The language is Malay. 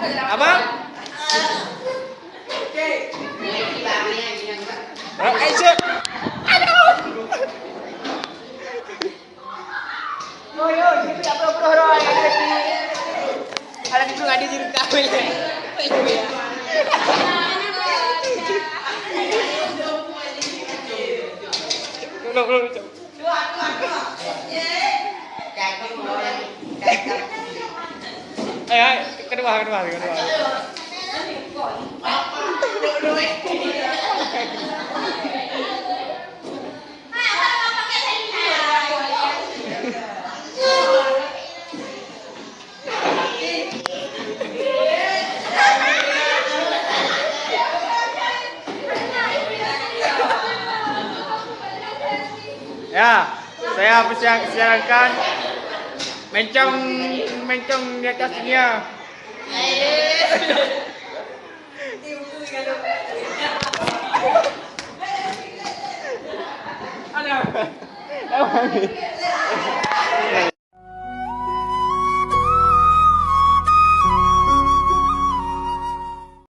Apa? Aisyah. Yo yo, kita tak perlu roh. Kalau kita ngadi diri kau ni. Belum. Hai, kedua. Ya, saya persilakan mencong di atas dunia. Alah.